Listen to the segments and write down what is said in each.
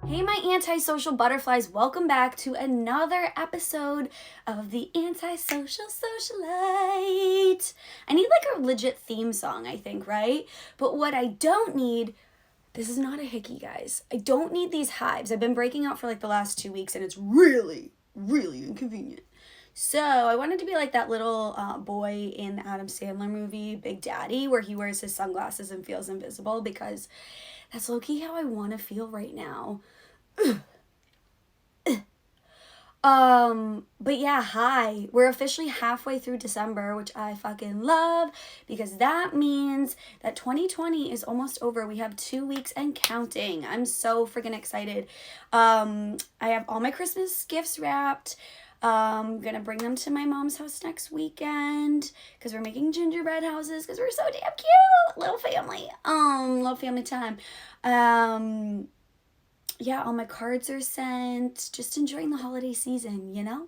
Hey, my antisocial butterflies, welcome back to another episode of the Antisocial Socialite. I need like a legit theme song, I think, right? But what I don't need, this is not a hickey, guys. I don't need these hives. I've been breaking out for like the last 2 weeks and it's really inconvenient. So I wanted to be like that little boy in the Adam Sandler movie, Big Daddy, where he wears his sunglasses and feels invisible, because that's low-key how I want to feel right now. But yeah, hi. We're officially halfway through December, which I fucking love, because that means that 2020 is almost over. We have 2 weeks and counting. I'm so freaking excited. I have all my Christmas gifts wrapped. I'm gonna bring them to my mom's house next weekend because we're making gingerbread houses because we're so damn cute. Little family. Little family time. Yeah, all my cards are sent. Just enjoying the holiday season, you know?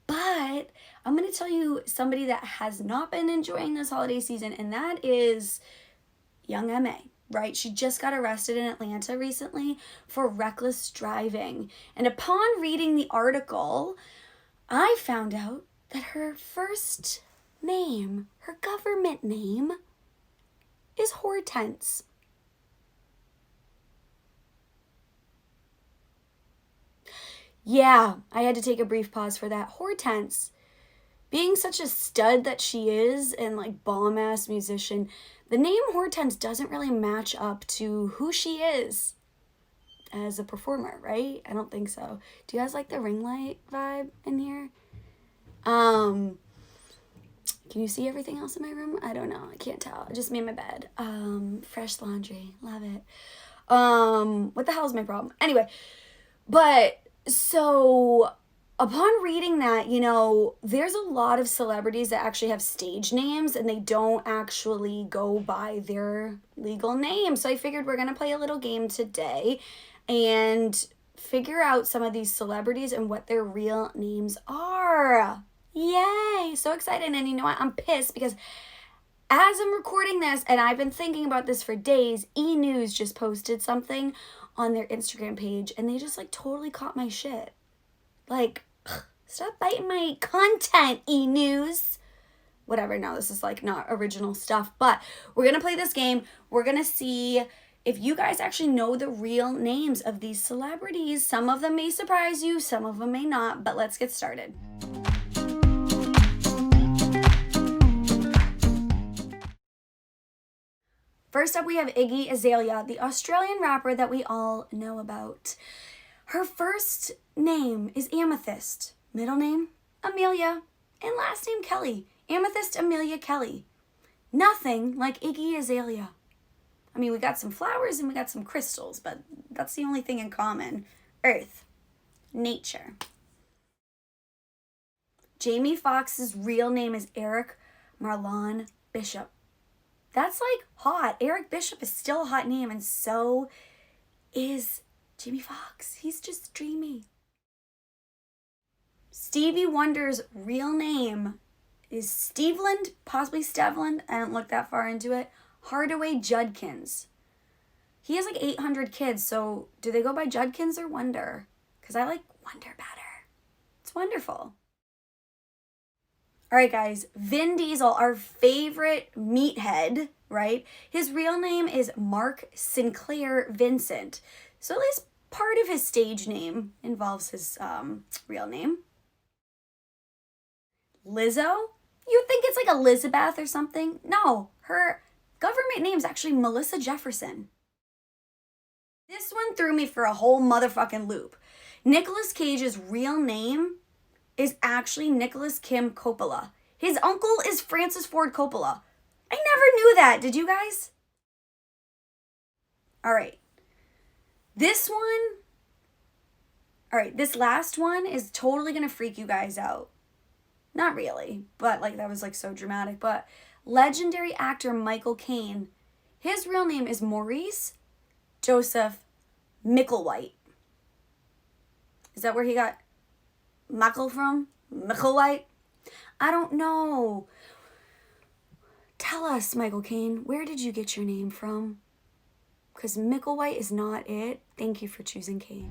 But I'm going to tell you somebody that has not been enjoying this holiday season, and that is young M.A., right? She just got arrested in Atlanta recently for reckless driving. And upon reading the article, I found out that her first name, her government name, is Hortense. Yeah, I had to take a brief pause for that. Hortense, being such a stud that she is and like bomb-ass musician, the name Hortense doesn't really match up to who she is as a performer, right? I don't think so. Do you guys like the ring light vibe in here? Can you see everything else in my room? I don't know. I can't tell. I just made my bed. Fresh laundry. Love it. What the hell is my problem? Anyway, but so upon reading that, you know, there's a lot of celebrities that actually have stage names and they don't actually go by their legal name. So I figured we're going to play a little game today and figure out some of these celebrities and what their real names are. Yay! So excited. And you know what? I'm pissed because as I'm recording this, and I've been thinking about this for days, E! News just posted something on their Instagram page, and they just, like, totally caught my shit. Like, stop biting my content, E! News. Whatever, no, this is, like, not original stuff, but we're gonna play this game. We're gonna see if you guys actually know the real names of these celebrities. Some of them may surprise you, some of them may not, but let's get started. First up, we have Iggy Azalea, the Australian rapper that we all know about. Her first name is Amethyst, middle name Amelia, and last name Kelly. Amethyst Amelia Kelly. Nothing like Iggy Azalea. I mean, we got some flowers and we got some crystals, but that's the only thing in common. Earth. Nature. Jamie Foxx's real name is Eric Marlon Bishop. That's like hot. Eric Bishop is still a hot name, and so is Jamie Foxx. He's just dreamy. Stevie Wonder's real name is Steveland, possibly Stevland. I didn't look that far into it. Hardaway Judkins. He has like 800 kids, so do they go by Judkins or Wonder? Because I like Wonder better. It's wonderful. All right, guys, Vin Diesel, our favorite meathead, right? His real name is Mark Sinclair Vincent. So at least part of his stage name involves his real name. Lizzo? You think it's like Elizabeth or something? No, her government name is actually Melissa Jefferson. This one threw me for a whole motherfucking loop. Nicolas Cage's real name is actually Nicholas Kim Coppola. His uncle is Francis Ford Coppola. I never knew that. Did you guys? All right. This last one is totally going to freak you guys out. Not really, but like that was like so dramatic. But legendary actor Michael Caine, his real name is Maurice Joseph Micklewhite. Is that where he got Michael from? Micklewhite? I don't know. Tell us, Michael Caine, where did you get your name from? because Micklewhite is not it. Thank you for choosing Kate.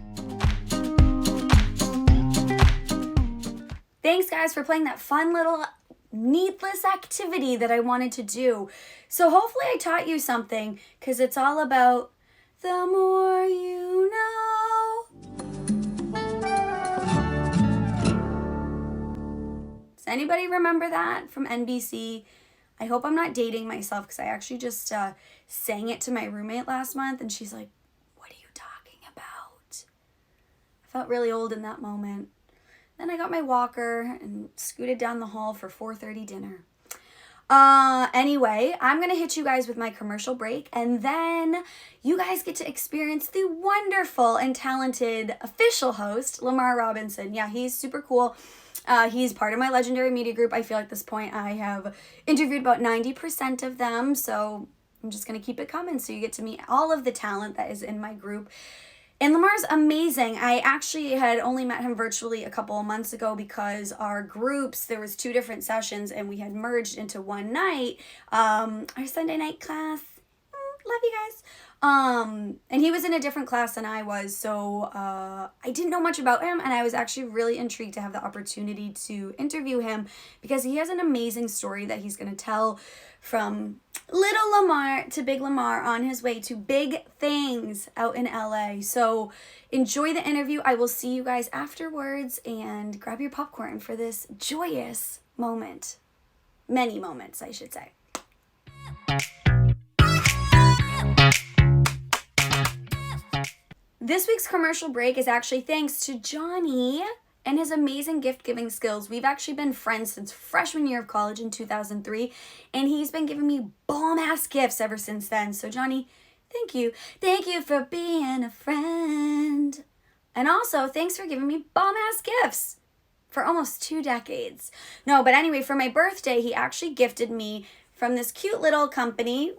Thanks, guys, for playing that fun little needless activity that I wanted to do. So hopefully I taught you something, because it's all about the more you know. Does anybody remember that from NBC? I hope I'm not dating myself, because I actually just sang it to my roommate last month, and she's like, what are you talking about? I felt really old in that moment. Then I got my walker and scooted down the hall for 4:30 dinner. Anyway, I'm going to hit you guys with my commercial break, and then you guys get to experience the wonderful and talented official host, Lamar Robinson. Yeah, he's super cool. He's part of my legendary media group. I feel like at this point I have interviewed about 90% of them, so I'm just going to keep it coming so you get to meet all of the talent that is in my group. And Lamar's amazing. I actually had only met him virtually a couple of months ago because our groups, there was 2 different sessions and we had merged into one night. Our Sunday night class. Love you guys. And he was in a different class than I was, so I didn't know much about him, and I was actually really intrigued to have the opportunity to interview him because he has an amazing story that he's going to tell from little Lamar to big Lamar on his way to big things out in LA. So enjoy the interview. I will see you guys afterwards, and grab your popcorn for this joyous moment. Many moments, I should say. This week's commercial break is actually thanks to Johnny and his amazing gift-giving skills. We've actually been friends since freshman year of college in 2003, and he's been giving me bomb-ass gifts ever since then. So Johnny, thank you. Thank you for being a friend. And also, thanks for giving me bomb-ass gifts for almost 2 decades. No, but anyway, for my birthday, he actually gifted me from this cute little company,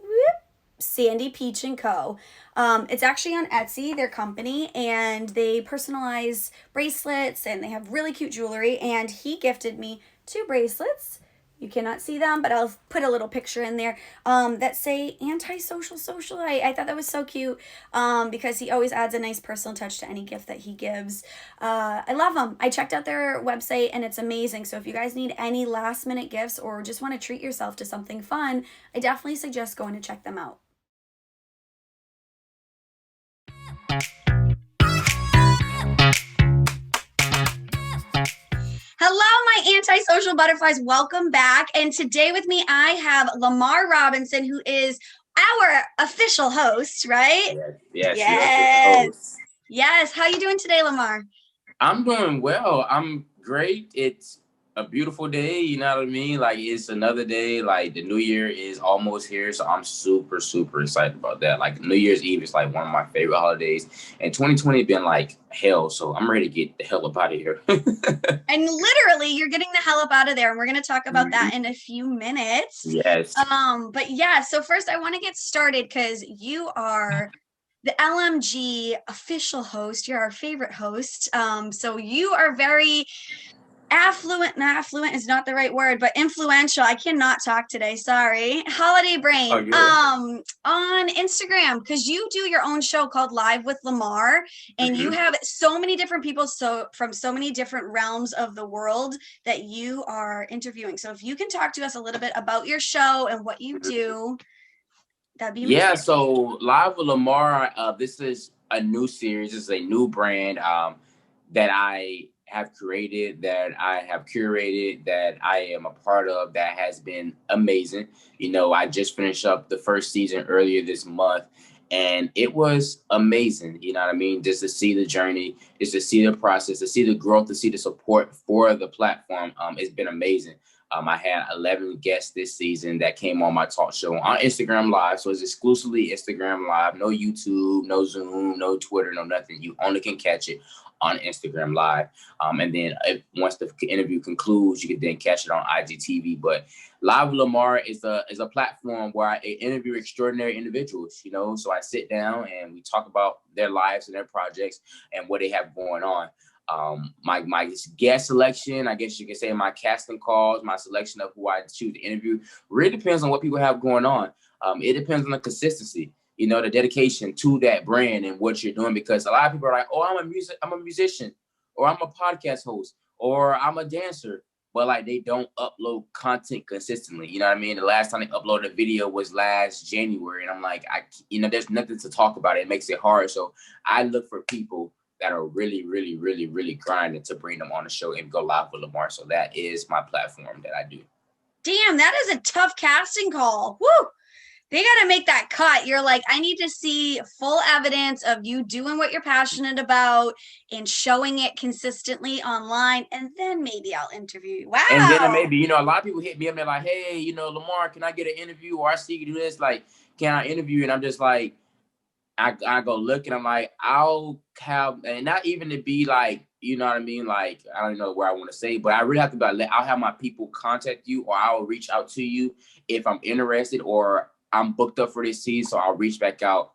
Sandy Peach & Co. It's actually on Etsy, their company, and they personalize bracelets, and they have really cute jewelry, and he gifted me 2 bracelets. You cannot see them, but I'll put a little picture in there that say Antisocial Socialite. I thought that was so cute because he always adds a nice personal touch to any gift that he gives. I love them. I checked out their website, and it's amazing. So if you guys need any last-minute gifts or just want to treat yourself to something fun, I definitely suggest going to check them out. Hello, my antisocial butterflies. Welcome back. And today with me, I have Lamar Robinson, who is our official host, right? Yes. Yes. How you doing today, Lamar? I'm doing well. I'm great. It's a beautiful day. You know what I mean? Like, it's another day. Like, the new year is almost here. So I'm super, super excited about that. Like, New Year's Eve is like one of my favorite holidays. And 2020 been like hell. So I'm ready to get the hell up out of here. And literally, you're getting the hell up out of there. And we're going to talk about that in a few minutes. Yes. But yeah, so first I want to get started because you are the LMG official host. You're our favorite host. So you are very affluent is not the right word, but influential. I cannot talk today. Sorry. Holiday brain. On Instagram, because you do your own show called Live with Lamar, and you have so many different people from so many different realms of the world that you are interviewing. So if you can talk to us a little bit about your show and what you do, that'd be amazing. Yeah, so Live with Lamar, this is a new series. This is a new brand that I have created, that I have curated, that I am a part of, that has been amazing. You know, I just finished up the first season earlier this month, and it was amazing. You know what I mean? Just to see the journey, just to see the process, to see the growth, to see the support for the platform. It's been amazing. I had 11 guests this season that came on my talk show on Instagram Live. So it's exclusively Instagram Live, no YouTube, no Zoom, no Twitter, no nothing. You only can catch it on Instagram Live. And then once the interview concludes, you can then catch it on IGTV. But Live with Lamar is a platform where I interview extraordinary individuals, you know. So I sit down and we talk about their lives and their projects and what they have going on. My guest selection, I guess you can say, my casting calls, my selection of who I choose to interview really depends on what people have going on. It depends on the consistency. you know, the dedication to that brand and what you're doing. Because a lot of people are like, oh, I'm a musician, or I'm a podcast host, or I'm a dancer, but like they don't upload content consistently. You know what I mean? The last time they uploaded a video was last January, and I'm like, you know, there's nothing to talk about. It makes it hard. So I look for people that are really, really, really, really grinding to bring them on the show and go live with Lamar. So that is my platform that I do. Damn, that is a tough casting call. Woo! They got to make that cut. You're like, I need to see full evidence of you doing what you're passionate about and showing it consistently online, and then maybe I'll interview you. And then Wow. maybe, you know, a lot of people hit me up and like, hey, you know, Lamar, can I get an interview? Or I see you do this, like, can I interview you? And I'm just like, I go look and I'm like, I'll have, and not even to be like, you know what I mean? Like, I don't know where I want to say, but I really have to be like, I'll have my people contact you, or I'll reach out to you if I'm interested, or I'm booked up for this season. So I'll reach back out,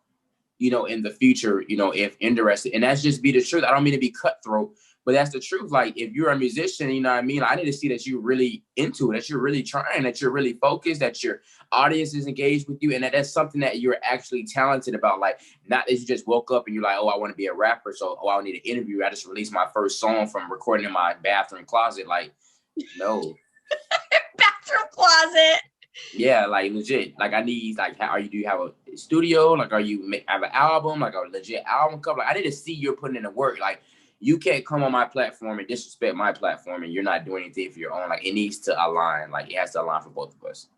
you know, in the future, you know, if interested. And that's just be the truth. I don't mean to be cutthroat, but that's the truth. Like, if you're a musician, you know what I mean? I need to see that you're really into it, that you're really trying, that you're really focused, that your audience is engaged with you, and that's something that you're actually talented about. Like, not that you just woke up and you're like, oh, I want to be a rapper, so oh, I need an interview. I just released my first song from recording in my bathroom closet. Like, no. Bathroom closet. Yeah, like legit. Like, I need, like, do you have a studio? Like, are you have an album, like a legit album cover? Like, I need to see you're putting in the work. Like, you can't come on my platform and disrespect my platform and you're not doing anything for your own. Like, it needs to align. Like, it has to align for both of us.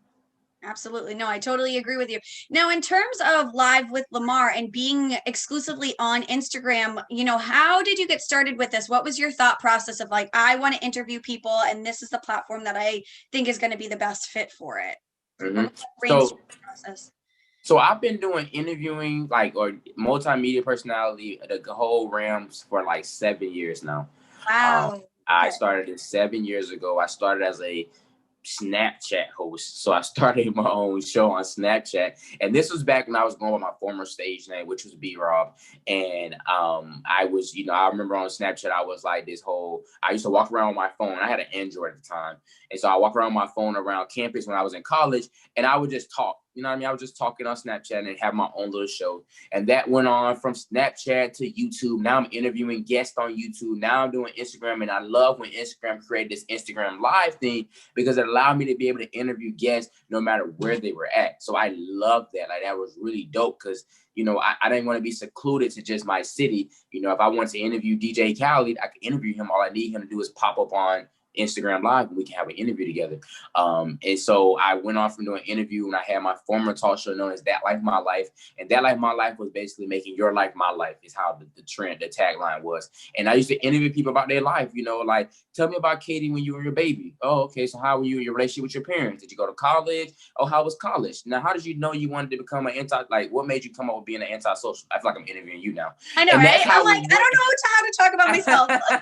Absolutely. No, I totally agree with you. Now, in terms of Live with Lamar and being exclusively on Instagram, you know, how did you get started with this? What was your thought process of like, I want to interview people and this is the platform that I think is going to be the best fit for it? Mm-hmm. Brainstorming process. So I've been doing interviewing, like, or multimedia personality, the whole realms for like 7 years now. Wow. I started it 7 years ago. I started as a Snapchat host. So I started my own show on Snapchat. And this was back when I was going with my former stage name, which was B Rob. And I was, you know, I remember on Snapchat, I was like I used to walk around with my phone. I had an Android at the time. And so I walk around my phone around campus when I was in college, and I would just talk. You know what I mean? I was just talking on Snapchat and have my own little show. And that went on from Snapchat to YouTube. Now I'm interviewing guests on YouTube. Now I'm doing Instagram. And I love when Instagram created this Instagram live thing, because it allowed me to be able to interview guests no matter where they were at. So I love that. Like, that was really dope, because, you know, I didn't want to be secluded to just my city. You know, if I wanted to interview DJ Khaled, I could interview him. All I need him to do is pop up on Instagram Live and we can have an interview together. And so I went on from doing an interview, and I had my former talk show known as That Life My Life. And That Life My Life was basically making your life my life, is how the tagline was. And I used to interview people about their life, you know, like, tell me about Katie when you were your baby. Oh, okay. So how were you in your relationship with your parents? Did you go to college? Oh, how was college? Now, how did you know you wanted to become what made you come up with being an antisocial? I feel like I'm interviewing you now. I know, And right? that's how I'm like, I don't know how to talk about myself.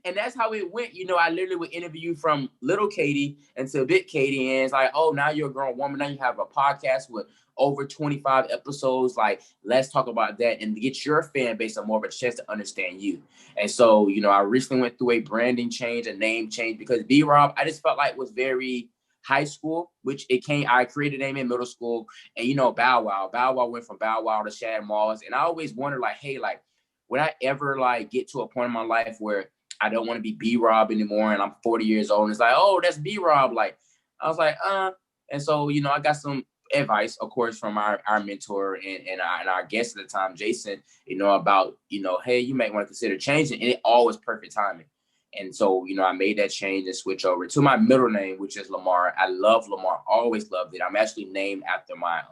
And that's how it went. You know, I literally would interview you from little Katie until big Katie. And it's like, oh, now you're a grown woman. Now you have a podcast with over 25 episodes. Like, let's talk about that and get your fan base a more of a chance to understand you. And so, you know, I recently went through a branding change, a name change, because B-Rob, I just felt like was very high school, I created a name in middle school. And, you know, Bow Wow went from Bow Wow to Shad Moss. And I always wondered, like, hey, like, would I ever like get to a point in my life where I don't want to be B-Rob anymore, and I'm 40 years old, and it's like, oh, that's B-Rob. Like, I was like, And so, you know, I got some advice, of course, from our mentor and our guest at the time, Jason, you know, about, you know, hey, you might want to consider changing. And it all was perfect timing. And so, you know, I made that change and switch over to my middle name, which is Lamar. I love Lamar, always loved it. I'm actually named after my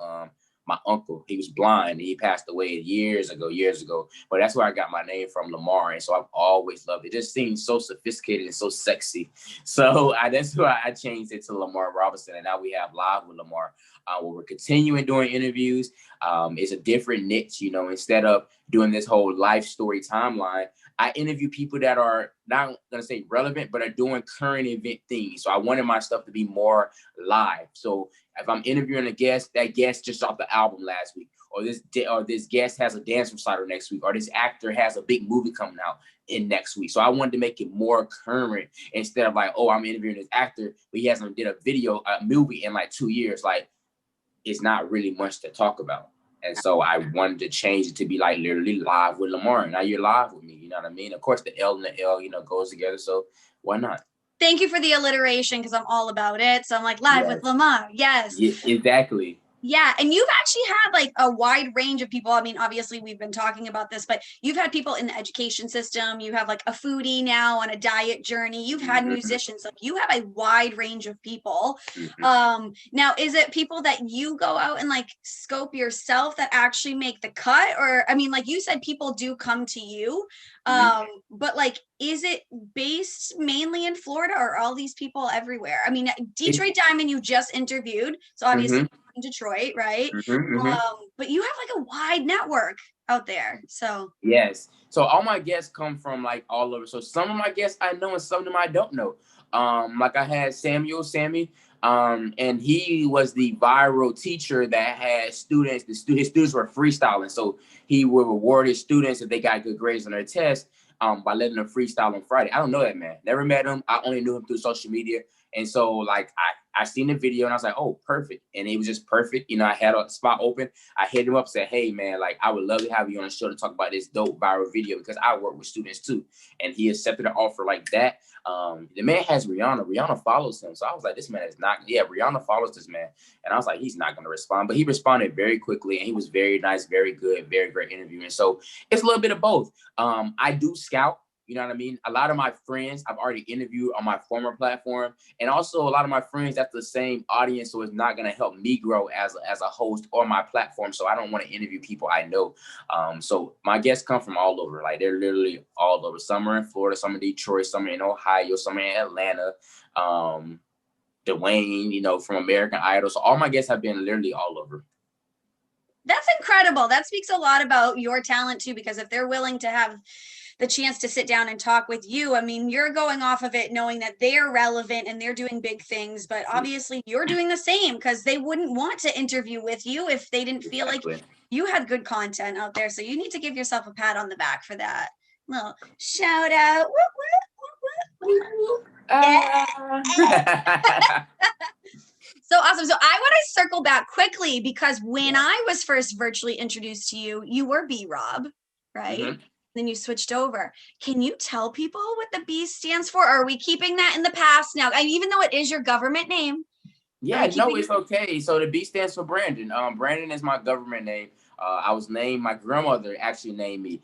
uncle. He was blind. He passed away years ago. But that's where I got my name from, Lamar. And so I've always loved it. It just seems so sophisticated and so sexy. So that's why I changed it to Lamar Robinson. And now we have Live with Lamar, where we're continuing doing interviews. It's a different niche, you know, instead of doing this whole life story timeline, I interview people that are not going to say relevant, but are doing current event things. So I wanted my stuff to be more live. So if I'm interviewing a guest, that guest just dropped the album last week, or this guest has a dance recital next week, or this actor has a big movie coming out in next week. So I wanted to make it more current instead of like, oh, I'm interviewing this actor, but he hasn't did a movie in like 2 years. Like, it's not really much to talk about. And so I wanted to change it to be like literally live with Lamar. Now you're live with me. You know what I mean? Of course, the L and the L, goes together. So why not? Thank you for the alliteration because I'm all about it. So I'm like live with Yes. Lamar. Yes. Yeah, exactly. Yeah, and you've actually had like a wide range of people. I mean, obviously we've been talking about this, but you've had people in the education system. You have like a foodie now on a diet journey. You've had Mm-hmm. musicians. Like you have a wide range of people. Mm-hmm. Now is it people that you go out and like scope yourself that actually make the cut? Or I mean, like you said, people do come to you. Mm-hmm. But like, is it based mainly in Florida or are all these people everywhere? I mean, Detroit Diamond, you just interviewed. So obviously Mm-hmm. in Detroit, right? Mm-hmm. But you have like a wide network out there. So Yes. So all my guests come from like all over. So some of my guests I know and some of them I don't know. Like I had Sammy, and he was the viral teacher that had students. His students were freestyling, so he would reward his students if they got good grades on their test, by letting them freestyle on Friday. I don't know that man. Never met him. I only knew him through social media. And so like I seen the video and I was like, oh, perfect. And it was just perfect. I had a spot open. I hit him up, said, hey man, like I would love to have you on the show to talk about this dope viral video because I work with students too. And he accepted an offer like that. The man has Rihanna. Rihanna follows him. So I was like, this man is not, yeah, Rihanna follows this man. And I was like, he's not going to respond. But he responded very quickly and he was very nice, very good, very great interview. And so it's a little bit of both. I do scout. You know what I mean? A lot of my friends I've already interviewed on my former platform. And also a lot of my friends, that's the same audience. So it's not going to help me grow as a host or my platform. So I don't want to interview people I know. So my guests come from all over. Like they're literally all over. Some are in Florida, some in Detroit, some in Ohio, some in Atlanta. Dwayne, from American Idol. So all my guests have been literally all over. that's incredible. That speaks a lot about your talent too, because if they're willing to have the chance to sit down and talk with you, I mean, you're going off of it knowing that they're relevant and they're doing big things, but obviously you're doing the same because they wouldn't want to interview with you if they didn't feel like Exactly. you had good content out there. So you need to give yourself a pat on the back for that. Little shout out. Whoop, whoop, whoop. Yeah. So awesome. So I want to circle back quickly because when I was first virtually introduced to you, you were B Rob, right? Mm-hmm. Then you switched over. Can you tell people what the B stands for? Or are we keeping that in the past now? Even though it is your government name. Yeah, no, it's okay. So the B stands for Brandon. Brandon is my government name. I was named, my grandmother actually named me,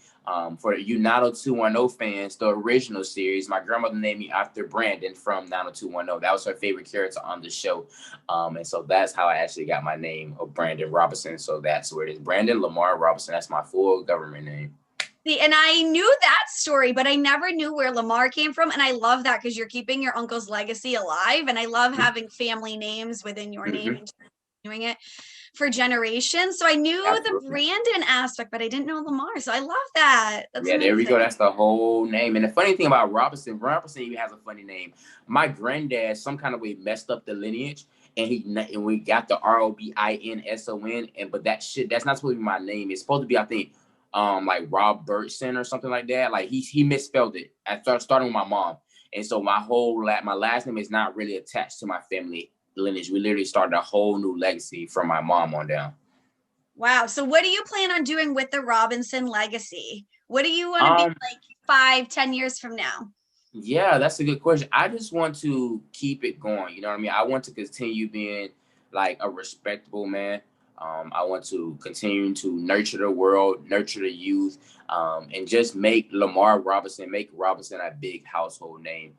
for you 90210 fans, the original series. My grandmother named me after Brandon from 90210. That was her favorite character on the show. And so that's how I actually got my name of Brandon Robinson. So that's where it is. Brandon Lamar Robinson. That's my full government name. See, and I knew that story, but I never knew where Lamar came from. And I love that because you're keeping your uncle's legacy alive. And I love having family names within your name and doing it for generations. So I knew the Absolutely. Brandon aspect, but I didn't know Lamar. So I love that. That's Yeah, there we amazing. go. That's the whole name. And the funny thing about Robinson even has a funny name. My granddad, some kind of way, messed up the lineage, and we got the Robinson. And but that's not supposed to be my name. It's supposed to be, I think, like Robertson or something like that. Like he misspelled it. Starting with my mom, and so my last name is not really attached to my family lineage. We literally started a whole new legacy from my mom on down. Wow. So what do you plan on doing with the Robinson legacy? What do you want to be like 5-10 years from now? Yeah, that's a good question. I just want to keep it going. You know what I mean? I want to continue being like a respectable man. I want to continue to nurture the world, nurture the youth, and just make Robinson a big household name.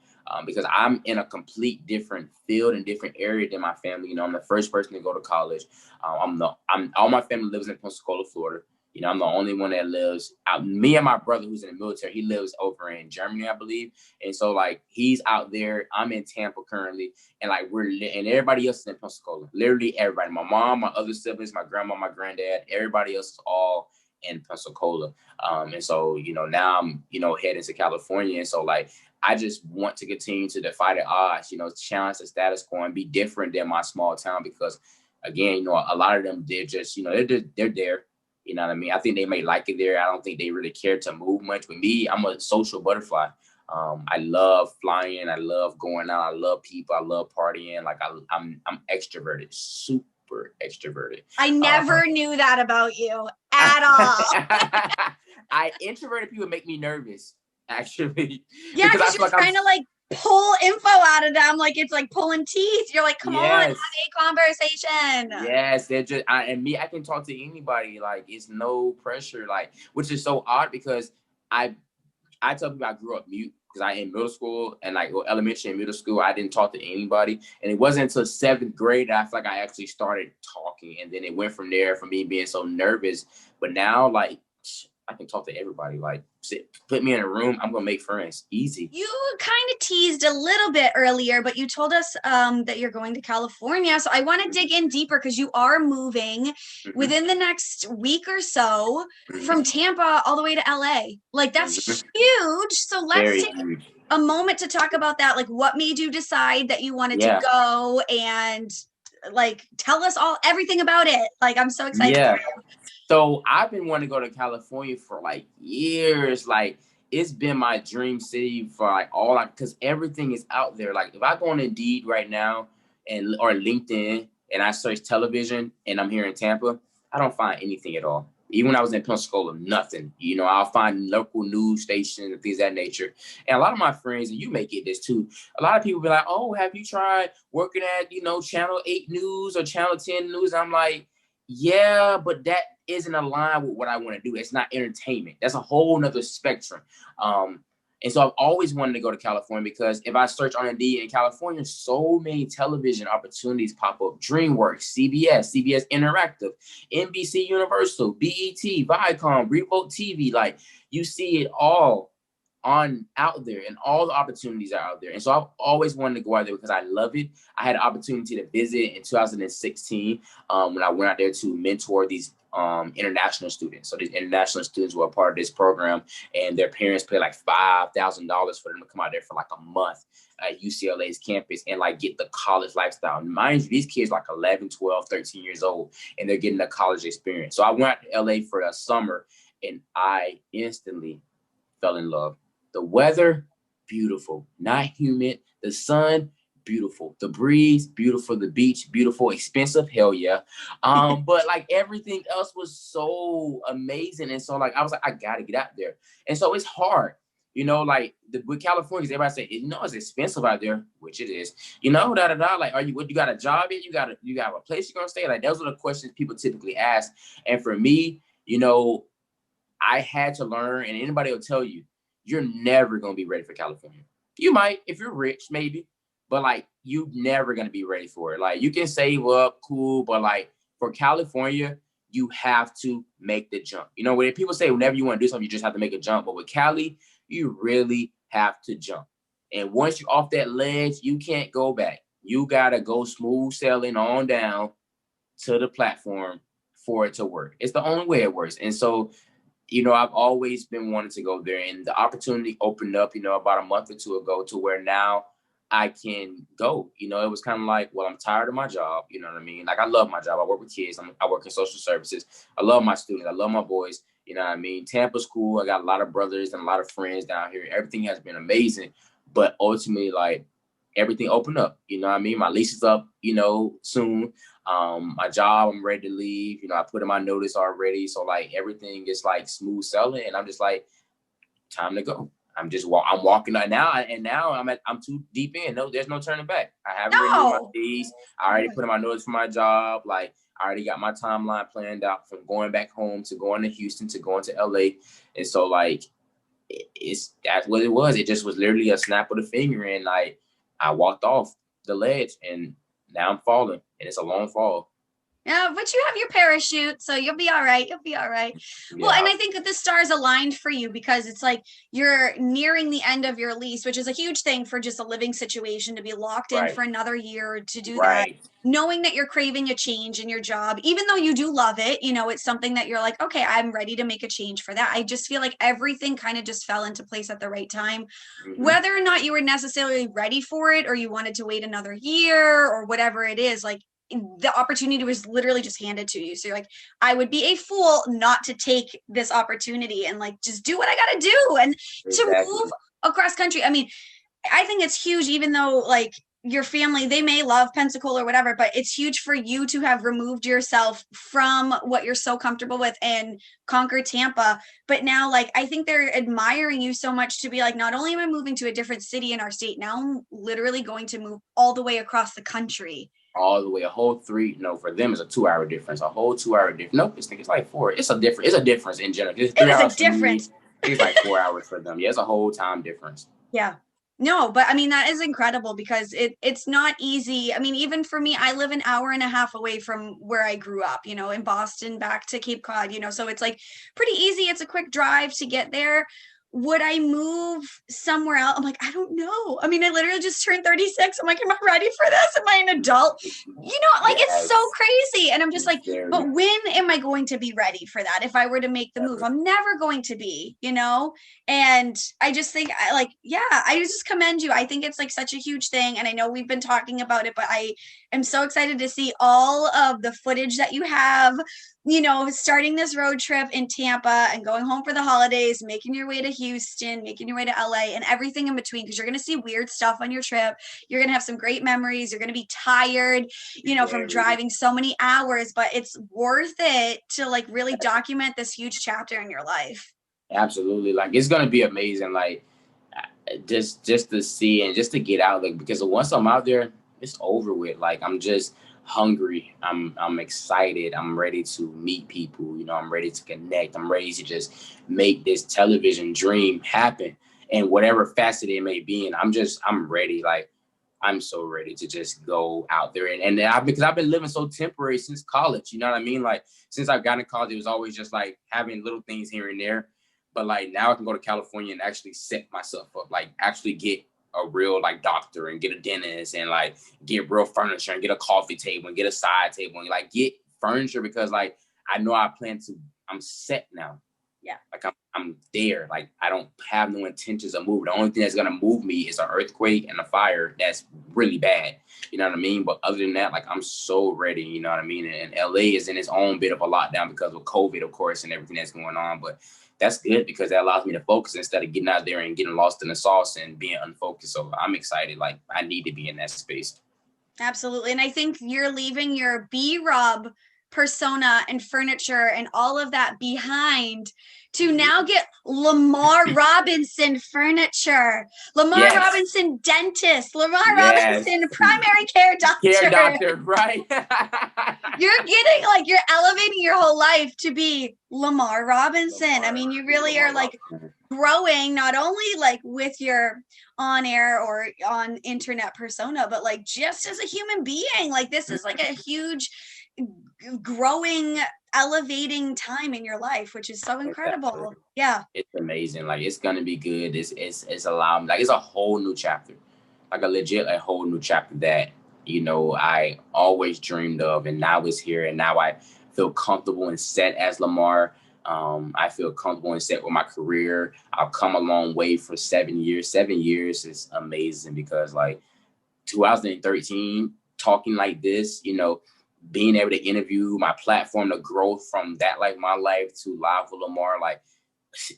Because I'm in a complete different field and different area than my family. I'm the first person to go to college. All my family lives in Pensacola, Florida. I'm the only one that lives out. Me and my brother, who's in the military, he lives over in Germany, I believe. And so, like, he's out there. I'm in Tampa currently, and like and everybody else is in Pensacola. Literally everybody. My mom, my other siblings, my grandma, my granddad. Everybody else is all in Pensacola. And so, now I'm, heading to California. And so, like, I just want to continue to defy the odds. Challenge the status quo and be different than my small town because, again, a lot of them they're just, they're there. You know what I mean? I think they may like it there. I don't think they really care to move much. With me, I'm a social butterfly. I love flying. I love going out. I love people. I love partying. Like I'm extroverted, super super extroverted. I never knew that about you at all. Introverted people make me nervous, actually, Yeah, because I because feel you're like I'm. trying to like pull info out of them, like it's like pulling teeth. You're like, come on, have Yes, a conversation. yes, they're just and me. I can talk to anybody. Like it's no pressure. Like which is so odd because I I tell people I grew up mute because I in middle school and like elementary and middle school I didn't talk to anybody, and it wasn't until seventh grade that I feel like I actually started talking, and then it went from there for me being so nervous. But now like I can talk to everybody. Like put me in a room, I'm gonna make friends easy. You kind of teased a little bit earlier, but you told us that you're going to California. So I want to dig in deeper because you are moving Mm-hmm. within the next week or so from Mm-hmm. Tampa all the way to LA. Like Mm-hmm. that's huge. So let's Very take huge. a moment to talk about that. Like what made you decide that you wanted to Yeah. go, and like tell us all everything about it. Like I'm so excited. Yeah. So I've been wanting to go to California for like years. Like it's been my dream city for like all like because everything is out there. Like if I go on Indeed right now and or LinkedIn and I search television and I'm here in Tampa, I don't find anything at all. Even when I was in Pensacola, nothing. You know, I'll find local news stations and things of that nature. And a lot of my friends, and you may get this too, a lot of people be like, oh, have you tried working at, Channel 8 News or Channel 10 News? I'm like, yeah, but that isn't aligned with what I want to do. It's not entertainment. That's a whole nother spectrum. And so I've always wanted to go to California because if I search on Indeed in California, so many television opportunities pop up. DreamWorks, CBS Interactive, NBC Universal, BET, Viacom, Revolt TV. Like you see it all on out there and all the opportunities are out there. And so I've always wanted to go out there because I love it. I had an opportunity to visit in 2016 when I went out there to mentor these international students. So these international students were a part of this program and their parents pay like $5,000 for them to come out there for like a month at UCLA's campus and like get the college lifestyle. And mind you, these kids like 11, 12, 13 years old and they're getting a college experience. So I went out to LA for a summer and I instantly fell in love. The weather, beautiful, not humid. The sun, beautiful. The breeze, beautiful. The beach, beautiful. Expensive, hell yeah. But like everything else was so amazing, and so like I was like, I gotta get out there. And so it's hard, like with California, everybody say, it's expensive out there, which it is. Da da da. Like, you got a job yet? You got a place you're gonna stay? Like those are the questions people typically ask. And for me, I had to learn, and anybody will tell you, you're never going to be ready for California. You might, if you're rich, maybe, but like, you never going to be ready for it. Like, you can save up, cool, but like, for California, you have to make the jump. When people say whenever you want to do something, you just have to make a jump. But with Cali, you really have to jump. And once you're off that ledge, you can't go back. You got to go smooth sailing on down to the platform for it to work. It's the only way it works. And so, I've always been wanting to go there, and the opportunity opened up, about a month or two ago to where now I can go. It was kind of like, well, I'm tired of my job. You know what I mean? Like, I love my job. I work with kids. I work in social services. I love my students. I love my boys. You know what I mean? Tampa's cool. I got a lot of brothers and a lot of friends down here. Everything has been amazing. But ultimately, like, everything opened up. You know what I mean? My lease is up, soon. My job, I'm ready to leave. I put in my notice already. So like everything is like smooth sailing. And I'm just like, time to go. I'm walking out now. And now I'm too deep in. No, there's no turning back. I haven't renewed my lease. I already put in my notice for my job. Like I already got my timeline planned out from going back home to going to Houston to going to LA. And so like, that's what it was. It just was literally a snap of the finger. And like, I walked off the ledge and now I'm falling and it's a long fall. Yeah, but you have your parachute, so you'll be all right. You'll be all right. Yeah. Well, and I think that the stars aligned for you because it's like you're nearing the end of your lease, which is a huge thing for just a living situation to be locked in for another year to do that. Knowing that you're craving a change in your job, even though you do love it, it's something that you're like, okay, I'm ready to make a change for that. I just feel like everything kind of just fell into place at the right time. Mm-hmm. Whether or not you were necessarily ready for it or you wanted to wait another year or whatever it is, like the opportunity was literally just handed to you. So you're like, I would be a fool not to take this opportunity and like just do what I got to do and to move across country. I mean, I think it's huge, even though like your family, they may love Pensacola or whatever, but it's huge for you to have removed yourself from what you're so comfortable with and conquer Tampa. But now, like, I think they're admiring you so much to be like, not only am I moving to a different city in our state, now I'm literally going to move all the way across the country. All the way, a whole three. No, for them it's a 2 hour difference. A whole 2 hour difference. Nope, it's like four. It's a difference. It's a difference in general. It's It three is a hours for me. difference. I think it's like 4 hours for them. Yeah, it's a whole time difference. Yeah. No, but I mean that is incredible because it's not easy. I mean, even for me, I live an hour and a half away from where I grew up, you know, in Boston back to Cape Cod, you know, so it's like pretty easy. It's a quick drive to get there. Would I move somewhere else? I'm like, I don't know. I mean, I literally just turned 36. I'm like, am I ready for this? Am I an adult? You know, like it's so Yes, crazy. And I'm just like, very. but when am I going to be ready for that? If I were to make the move, Ever. I'm never going to be, you know? And I just think I like, yeah, I just commend you. I think it's like such a huge thing. And I know we've been talking about it, but I am so excited to see all of the footage that you have, you know, starting this road trip in Tampa and going home for the holidays, making your way to Houston, making your way to LA and everything in between, because you're going to see weird stuff on your trip. You're going to have some great memories. You're going to be tired, you know, from Very. driving so many hours, but it's worth it to like really document this huge chapter in your life. Absolutely. Like it's gonna be amazing. Like just to see and just to get out. Like because once I'm out there, it's over with. Like I'm just hungry. I'm excited. I'm ready to meet people. You know, I'm ready to connect. I'm ready to just make this television dream happen. And whatever facet it may be in, I'm ready. Like I'm so ready to just go out there and because I've been living so temporary since college, you know what I mean? Like since I've gotten to college, it was always just like having little things here and there. But like now I can go to California and actually set myself up, like actually get a real like doctor and get a dentist and like get real furniture and get a coffee table and get a side table and like get furniture because like I know I'm set now. Yeah. Like I'm there. Like I don't have no intentions of moving. The only thing that's gonna move me is an earthquake and a fire that's really bad. You know what I mean? But other than that, like I'm so ready. You know what I mean? And LA is in its own bit of a lockdown because of COVID, of course, and everything that's going on. But that's good because that allows me to focus instead of getting out there and getting lost in the sauce and being unfocused. So I'm excited. Like I need to be in that space. Absolutely. And I think you're leaving your B Rob persona and furniture and all of that behind to now get Lamar Robinson furniture, Lamar Yes. Robinson dentist, Lamar Yes. Robinson primary care Care doctor. doctor, right? You're getting like you're elevating your whole life to be Lamar Robinson. I Lamar, mean, you really are Lamar like Robinson. growing not only like with your on air or on internet persona, but like just as a human being. Like this is like a huge growing, elevating time in your life, which is so incredible. Exactly. Yeah. It's amazing. Like it's gonna be good. It's allowed like it's a whole new chapter. Like a whole new chapter that, I always dreamed of and now it's here and now I feel comfortable and set as Lamar. I feel comfortable and set with my career. I've come a long way for 7 years. 7 years is amazing because like 2013, talking like this, being able to interview my platform, the growth from that, like my life to Live with Lamar, like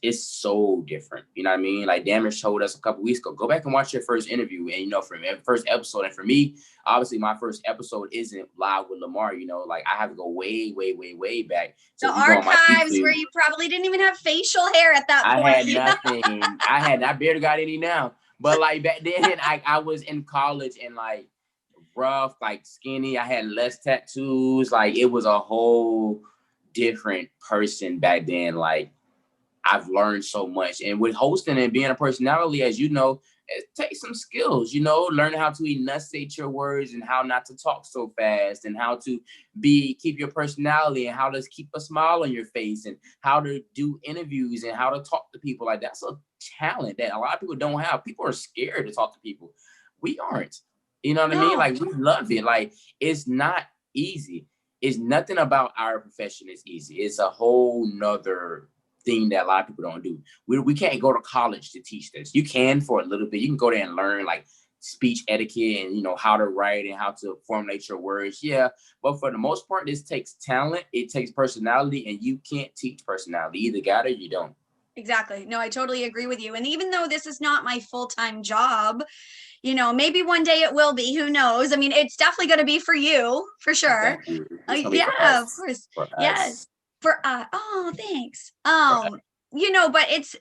it's so different. You know what I mean? Like Damage told us a couple weeks ago, go back and watch your first interview. And, for me, first episode. And for me, obviously my first episode isn't Live with Lamar, like I have to go way, way, way, way back. The So if you go on my archives YouTube, where you probably didn't even have facial hair at that I point. had nothing. I barely got any now. But like back then, I was in college and like rough, like skinny. I had less tattoos. Like it was a whole different person back then. Like I've learned so much. And with hosting and being a personality, as you know, it takes some skills, learning how to enunciate your words and how not to talk so fast and how to keep your personality and how to keep a smile on your face and how to do interviews and how to talk to people. Like that's a talent that a lot of people don't have. People are scared to talk to people. We aren't. You know what I mean? No. Like we love it. Like it's not easy. It's nothing about our profession is easy. It's a whole nother thing that a lot of people don't do. We can't go to college to teach this. You can for a little bit. You can go there and learn like speech etiquette and how to write and how to formulate your words. Yeah, but for the most part, this takes talent. It takes personality, and you can't teach personality. You either got it or you don't. Exactly. No, I totally agree with you. And even though this is not my full-time job, you know, maybe one day it will be, who knows? I mean, it's definitely going to be for you, for sure. Thank you. It's gonna be for Yeah, of us. course. For Yes. us. Oh, thanks. For us. You know, but it's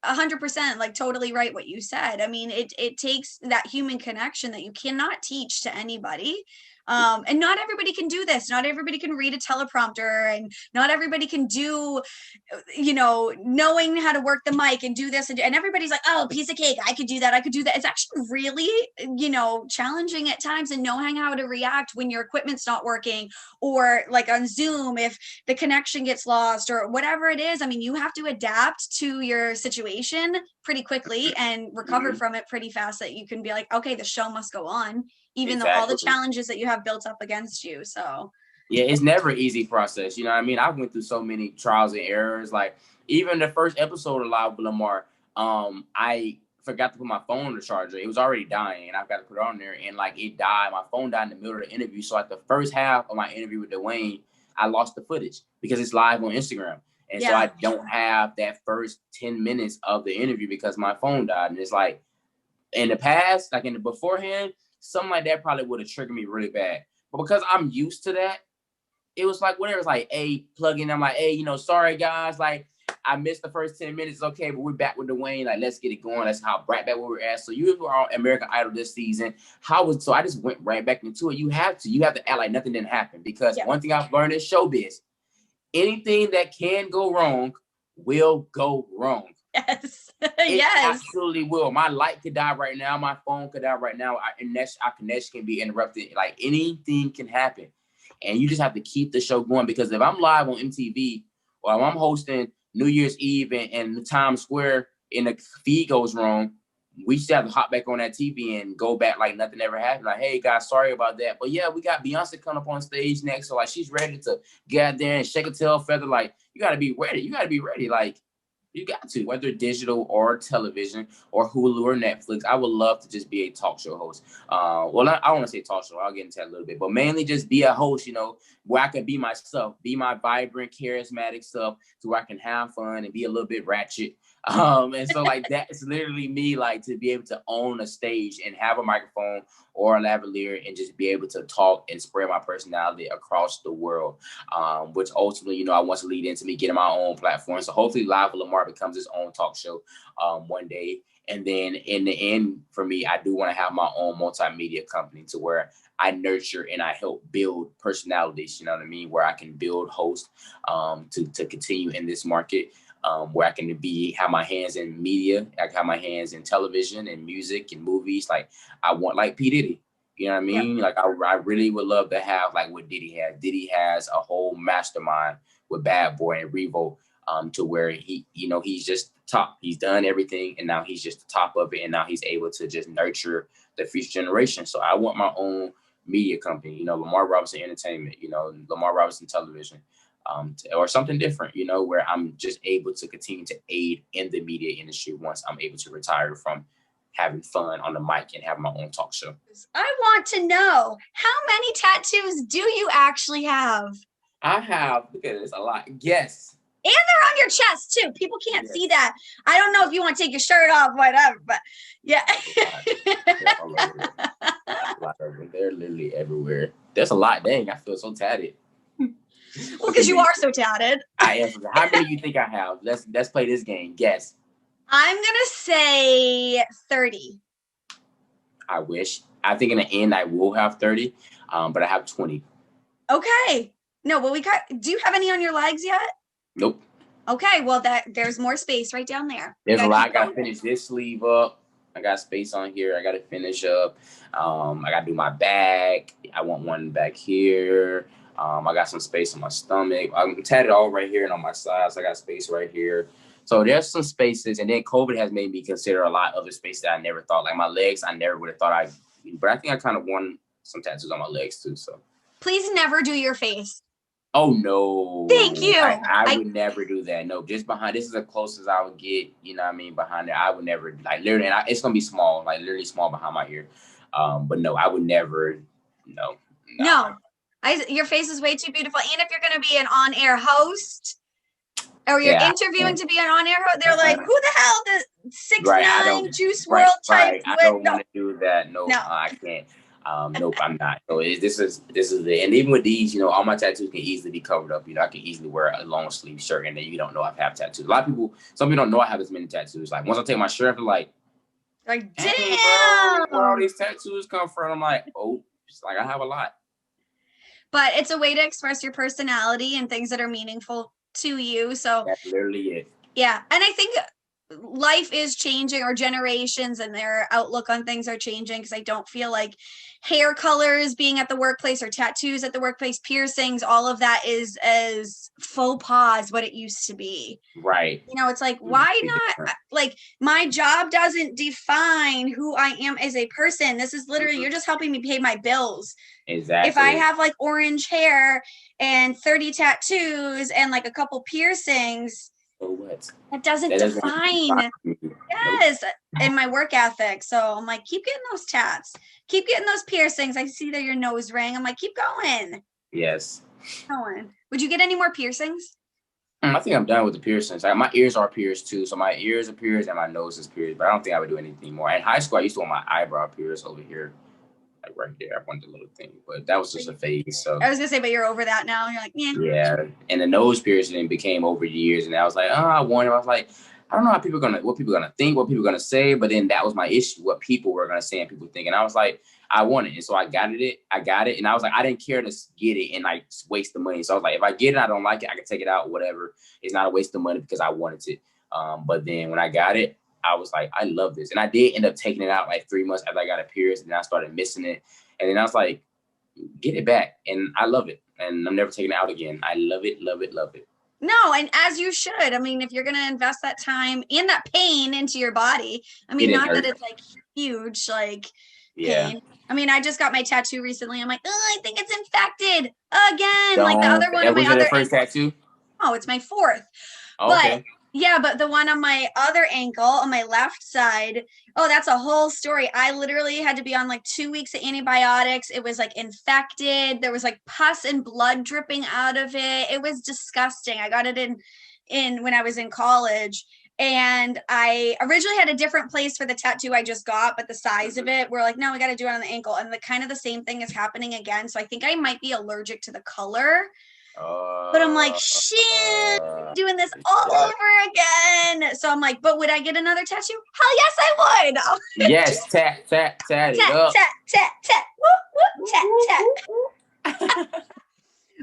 100% like totally right what you said. I mean, it takes that human connection that you cannot teach to anybody. And not everybody can do this. Not everybody can read a teleprompter, and not everybody can do, you know, knowing how to work the mic and do this, and everybody's like, oh, piece of cake, I could do that, I could do that. It's actually really, you know, challenging at times, and knowing how to react when your equipment's not working, or like on Zoom if the connection gets lost or whatever it is. I mean, you have to adapt to your situation pretty quickly and recover Mhm. from it pretty fast, that you can be like, okay, the show must go on, even though all the Exactly. challenges that you have built up against you. So Yeah, it's never an easy process. You know what I mean? I went through so many trials and errors. Like even the first episode of Live with Lamar, I forgot to put my phone on the charger. It was already dying, and I've got to put it on there. And like it died. My phone died in the middle of the interview. So at the first half of my interview with Dwayne, I lost the footage because it's live on Instagram. And so yeah. I don't have that first 10 minutes of the interview because my phone died. And it's like in the past, like in the beforehand, something like that probably would have triggered me really bad. But because I'm used to that, it was like whatever. It's like, hey, plug in. I'm like, hey, sorry guys, like I missed the first 10 minutes. It's okay, but we're back with Dwayne. Like, let's get it going. That's how right back where we're at. So you were on American Idol this season. So I just went right back into it. You have to act like nothing didn't happen, because Yeah. one thing I've learned in showbiz, anything that can go wrong will go wrong. Yes. It Yes. absolutely will. My light could die right now. My phone could die right now. Our connection can be interrupted. Like anything can happen. And you just have to keep the show going, because if I'm live on MTV or if I'm hosting New Year's Eve in Times Square and the feed goes wrong, we just have to hop back on that TV and go back like nothing ever happened. Like, hey guys, sorry about that. But yeah, we got Beyonce coming up on stage next. So like she's ready to get out there and shake a tail feather. Like, you gotta be ready. You gotta be ready. Like, you got to, whether digital or television or Hulu or Netflix. I would love to just be a talk show host. Well, I want to say talk show. I'll get into that a little bit, but mainly just be a host, where I can be myself, be my vibrant, charismatic self, so where I can have fun and be a little bit ratchet. And so like that's literally me, like to be able to own a stage and have a microphone or a lavalier and just be able to talk and spread my personality across the world. Which ultimately, I want to lead into me getting my own platform. So hopefully Live with Lamar becomes its own talk show one day. And then in the end, for me, I do want to have my own multimedia company to where I nurture and I help build personalities, you know what I mean? Where I can build hosts to continue in this market, where I can have my hands in media. I can have my hands in television and music and movies. Like I want, like P. Diddy. You know what I Yep. mean? Like I really would love to have like what Diddy has. Diddy has a whole mastermind with Bad Boy and Revo, to where he's just top. He's done everything, and now he's just the top of it, and now he's able to just nurture the future generation. So I want my own media company, Lamar Robinson Entertainment, Lamar Robinson Television, or something different, where I'm just able to continue to aid in the media industry once I'm able to retire from having fun on the mic and have my own talk show. I want to know, how many tattoos do you actually have? I have, look at this, a lot. Yes. And they're on your chest too. People can't see that. I don't know if you want to take your shirt off, whatever, but yeah. They're literally everywhere. There's a lot. Dang, I feel so tatted. Well, because you are so tatted. I am. How many do you think I have? Let's play this game. Guess. I'm gonna say 30. I wish. I think in the end I will have 30, but I have 20. Okay. No, well, do you have any on your legs yet? Nope. Okay, well, there's more space right down there. There's a lot. I gotta finish this sleeve up. I got space on here. I gotta finish up. I gotta do my back. I want one back here. I got some space on my stomach. I'm tatted all right here and on my sides. I got space right here. So there's some spaces, and then COVID has made me consider a lot of other spaces that I never thought. Like my legs, I never would have thought but I think I kind of want some tattoos on my legs too. So please never do your face. Oh no! Thank you. I would never do that. No, just behind. This is the closest I would get. You know what I mean? Behind there, I would never like literally. And it's gonna be small, like literally small behind my ear. But no, I would never. No. Your face is way too beautiful. And if you're gonna be an on-air host, or you're Yeah, interviewing to be an on-air host, they're like, who the hell, the right. I 6'9" don't. Juice Right, World type right. I with don't no, want to do that. No, no. I can't. Nope, I'm not. So this is it. And even with these, you know, all my tattoos can easily be covered up. You know, I can easily wear a long sleeve shirt, and then you don't know I have tattoos. A lot of people, some people don't know I have as many tattoos. Like once I take my shirt off, they're like, Like, "Dang, bro, where all damn. these tattoos come from?" I'm like, "Oh, it's like I have a lot." But it's a way to express your personality and things that are meaningful to you. So That's literally it. yeah, and I think life is changing, or generations and their outlook on things are changing, because I don't feel like hair colors being at the workplace or tattoos at the workplace, piercings, all of that is as faux pas as what it used to be. Right. You know, it's like, why not? Like, my job doesn't define who I am as a person. This is literally, you're just helping me pay my bills. Exactly. If I have like orange hair and 30 tattoos and like a couple piercings, so what? that doesn't That doesn't define, me. yes, in my work ethic. So I'm like, keep getting those tats, keep getting those piercings. I see that your nose ring. I'm like, keep going. Yes. Going. Would you get any more piercings? I think I'm done with the piercings. Like, my ears are pierced too, so my ears are pierced and my nose is pierced. But I don't think I would do anything more. In high school, I used to want my eyebrow pierced over here, like right there. I wanted a little thing, but that was just a phase. So I was gonna say, but you're over that now. You're like, yeah. yeah, and the nose piercing became over the years, and I was like, oh, I want it. I was like, I don't know what people are gonna think, what people are gonna say. But then that was my issue, what people were gonna say and people think. And I was like, I want it, and so I got it, and I was like, I didn't care to get it and like waste the money. So I was like, if I get it, I don't like it, I can take it out, whatever. It's not a waste of money because I wanted it. But then when I got it, I was like, I love this, and I did end up taking it out like 3 months after I got it pierced, and then I started missing it, and then I was like, get it back, and I love it, and I'm never taking it out again. I love it, love it, love it. No, and as you should. I mean, if you're going to invest that time and that pain into your body, I It mean, didn't not that hurt. it's like huge, like Yeah. pain. I mean, I just got my tattoo recently. I'm like, oh, I think it's infected again. Like the Don't. other one That on my was your other first ankle. tattoo? Oh, it's my fourth. Oh, But okay. yeah, but the one on my other ankle, on my left side, oh, that's a whole story. I literally had to be on like 2 weeks of antibiotics. It was like infected. There was like pus and blood dripping out of it. It was disgusting. I got it in when I was in college. And I originally had a different place for the tattoo I just got, but the size of it, we're like, no, we got to do it on the ankle. And the kind of the same thing is happening again. So I think I might be allergic to the color. But I'm like, shit, doing this all yeah. over again. So I'm like, but would I get another tattoo? Hell yes, I would. Yes, tat it Tat, up. tat, tat, tat, whoop, whoop, tat, tat.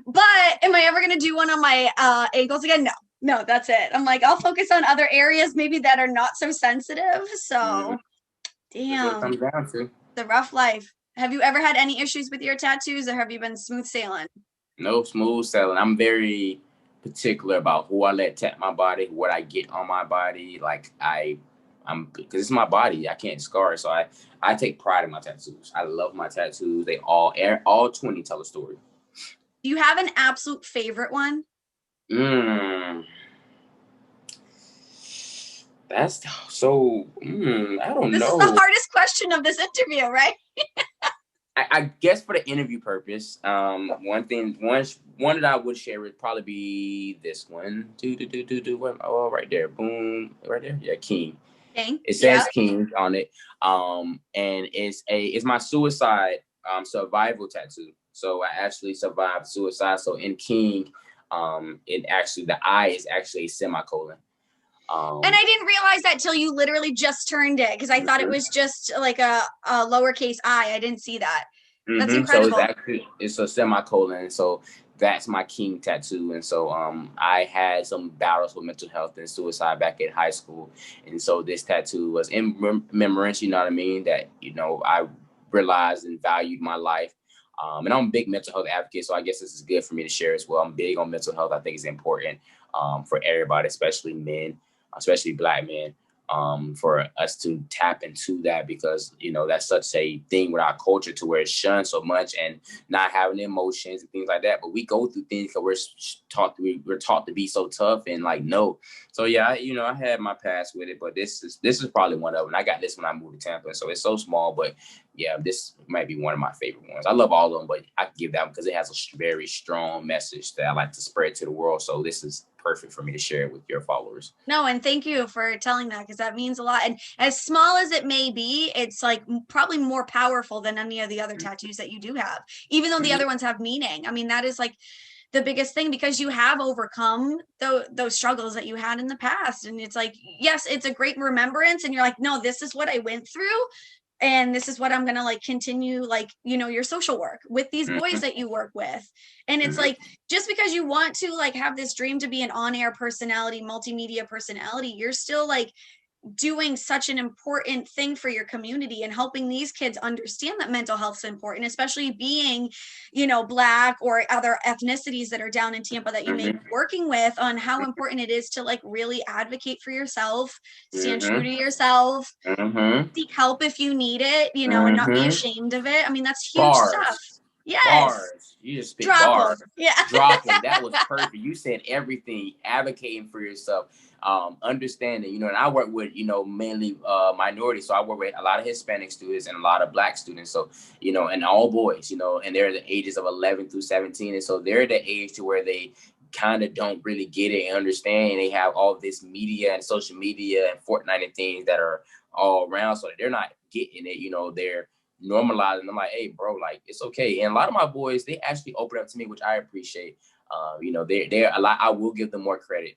But am I ever going to do one on my ankles again? No, that's it. I'm like, I'll focus on other areas maybe that are not so sensitive. So, That's what it damn, comes down to. the rough life. Have you ever had any issues with your tattoos, or have you been smooth sailing? No smooth sailing. I'm very particular about who I let tap my body, what I get on my body. Like I'm because it's my body. I can't scar it. So I take pride in my tattoos. I love my tattoos. They all 20 tell a story. Do you have an absolute favorite one? That's so. I don't This is know. the hardest question of this interview, right? I guess for the interview purpose, one that I would share would probably be this one. Oh, right there, boom, right there. Yeah, King. King. It says Yeah. King on it. And it's my suicide survival tattoo. So I actually survived suicide. So in King, it actually the I is actually a semicolon. And I didn't realize that till you literally just turned it, because I thought it was just like a lowercase I. I didn't see that. That's incredible. So it's a semicolon. So that's my King tattoo. And so I had some battles with mental health and suicide back in high school. And so this tattoo was in remembrance, you know what I mean, that, you know, I realized and valued my life. And I'm a big mental health advocate, so I guess this is good for me to share as well. I'm big on mental health. I think it's important for everybody, especially men, especially Black men, for us to tap into that, because, you know, that's such a thing with our culture to where it's shunned so much and not having emotions and things like that. But we go through things because we're taught to be so tough and like, no. So yeah, I had my past with it, but this is probably one of them. I got this when I moved to Tampa, so it's so small, but yeah, this might be one of my favorite ones. I love all of them, but I can give that one because it has a very strong message that I like to spread to the world. So this is perfect for me to share with your followers. No, and thank you for telling that, because that means a lot. And as small as it may be, it's like probably more powerful than any of the other tattoos that you do have, even though the other ones have meaning. I mean, that is like the biggest thing, because you have overcome those struggles that you had in the past. And it's like, yes, it's a great remembrance. And you're like, no, this is what I went through. And this is what I'm going to like continue, like, you know, your social work with these boys that you work with. And it's like, just because you want to like have this dream to be an on-air personality, multimedia personality, you're still like doing such an important thing for your community and helping these kids understand that mental health is important, especially being, you know, Black or other ethnicities that are down in Tampa that you may be working with, on how important it is to like really advocate for yourself, stand true to yourself, seek help if you need it, you know, and not be ashamed of it. I mean, that's huge stuff. Yes. Bars. You just spit Drop bars. them. Yeah. Drop them. That was perfect. You said everything. Advocating for yourself. Understanding, you know, and I work with, you know, mainly minorities. So I work with a lot of Hispanic students and a lot of Black students. So, you know, and all boys, you know, and they're the ages of 11 through 17. And so they're the age to where they kind of don't really get it and understand. And they have all this media and social media and Fortnite and things that are all around. So they're not getting it, you know, they're normalizing. I'm like, hey, bro, like, it's okay. And a lot of my boys, they actually open up to me, which I appreciate. You know, they're a lot. I will give them more credit.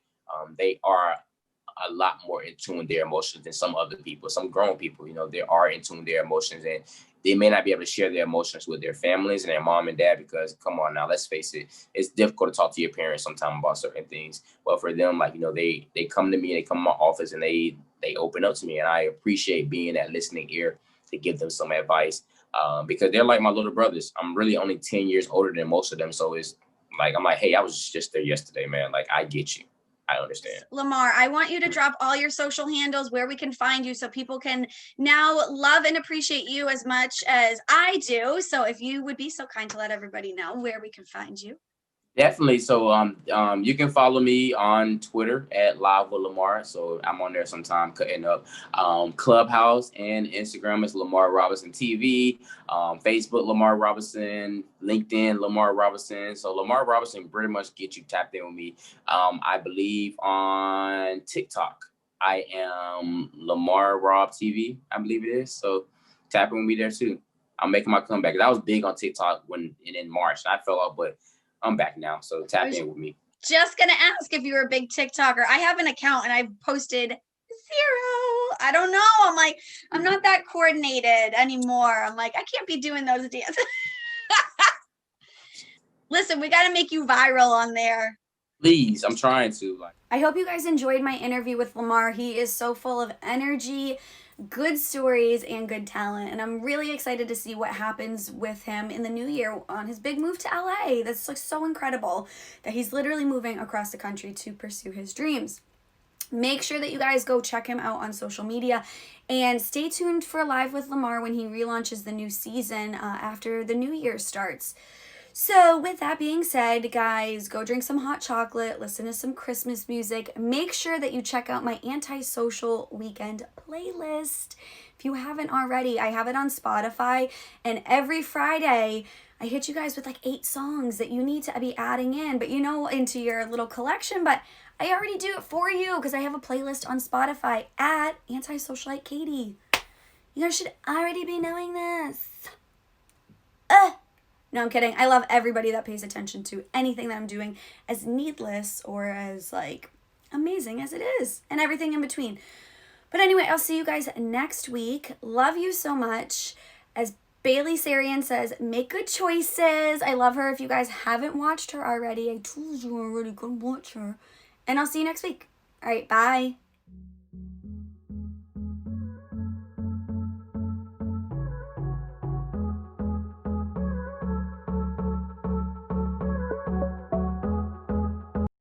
They are a lot more in tune with their emotions than some other people. Some grown people, you know, they are in tune with their emotions, and they may not be able to share their emotions with their families and their mom and dad, because come on now, let's face it, it's difficult to talk to your parents sometimes about certain things. But for them, like, you know, they come to me, they come to my office, and they open up to me, and I appreciate being that listening ear to give them some advice, because they're like my little brothers. I'm really only 10 years older than most of them, so it's like, I'm like, hey, I was just there yesterday, man. Like, I get you. I understand. Lamar, I want you to drop all your social handles, where we can find you, so people can now love and appreciate you as much as I do. So if you would be so kind to let everybody know where we can find you. Definitely. So you can follow me on Twitter at Live with Lamar. So I'm on there sometime cutting up. Clubhouse and Instagram is Lamar Robinson TV. Facebook Lamar Robinson. LinkedIn Lamar Robinson. So Lamar Robinson pretty much get you tapped in with me. I believe on TikTok I am Lamar Rob TV. I believe it is. So tap in with me there too. I'm making my comeback. I was big on TikTok in March. I fell off, but I'm back now, so tap in with me. Just gonna ask if you were a big TikToker. I have an account and I've posted 0. I don't know. I'm like, I'm not that coordinated anymore. I'm like, I can't be doing those dances. Listen, we got to make you viral on there. Please, I'm trying to. I hope you guys enjoyed my interview with Lamar. He is so full of energy, good stories, and good talent, and I'm really excited to see what happens with him in the new year on his big move to LA. That's like so incredible that he's literally moving across the country to pursue his dreams. Make sure that you guys go check him out on social media, and stay tuned for Live with Lamar when he relaunches the new season after the new year starts. So with that being said, guys, go drink some hot chocolate, listen to some Christmas music. Make sure that you check out my Antisocial Weekend playlist. If you haven't already, I have it on Spotify, and every Friday I hit you guys with like 8 songs that you need to be adding in, but you know, into your little collection. But I already do it for you because I have a playlist on Spotify at Antisocialite Katie. You guys should already be knowing this. No, I'm kidding. I love everybody that pays attention to anything that I'm doing, as needless or as like amazing as it is, and everything in between. But anyway, I'll see you guys next week. Love you so much. As Bailey Sarian says, make good choices. I love her. If you guys haven't watched her already, I told you already, go watch her. And I'll see you next week. All right, bye.